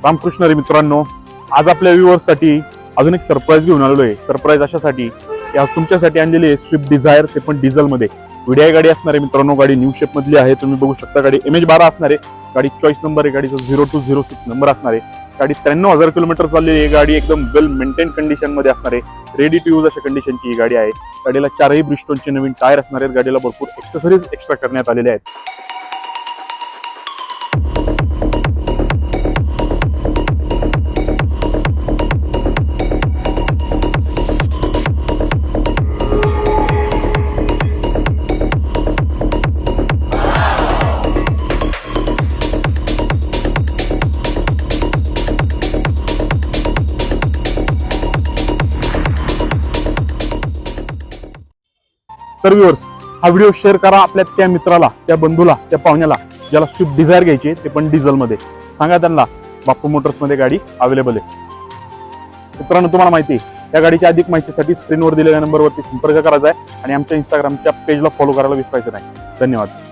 रामकृष्ण रे मित्रांनो, आज आपल्या व्ह्यूअर्ससाठी अजून एक सरप्राईज घेऊन आलेलो आहे. सरप्राईज अशासाठी की आज तुमच्यासाठी आणलेली आहे स्विफ्ट डिझायर, ते पण डिझेल मध्ये. व्हिडिओ गाडी असणार आहे मित्रांनो. गाडी न्यू शेप मधली आहे, तुम्ही बघू शकता. गाडी MH12 असणार आहे. गाडी चॉईस नंबर आहे गाडीचा 0206 नंबर असणार आहे. गाडी 93,000 किलोमीटर चाललेली आहे. गाडी एकदम वेल मेंटेन कंडिशन मध्ये असणार आहे. रेडी टू यूज अशा कंडिशनची ही गाडी आहे. गाडीला 4ही ब्रिस्टोनचे नवीन टायर असणार आहेत. गाडीला भरपूर एक्सेसरीज एक्स्ट्रा करण्यात आलेल्या आहेत. तर व्ह्यूअर्स, हा व्हिडिओ शेअर करा आपल्या त्या मित्राला, त्या बंधूला, त्या पाहुण्याला ज्याला स्विफ्ट डिझायर घ्यायची ते पण डिझेल मध्ये. सांगा त्यांना बापू मोटर्स मध्ये गाडी अवेलेबल आहे. मित्रांनो, तुम्हाला माहिती आहे त्या गाडीच्या अधिक माहितीसाठी स्क्रीनवर दिलेल्या नंबरवरती संपर्क करायचा आहे आणि आमच्या इंस्टाग्रामच्या पेजला फॉलो करायला विसरायचं नाही. धन्यवाद.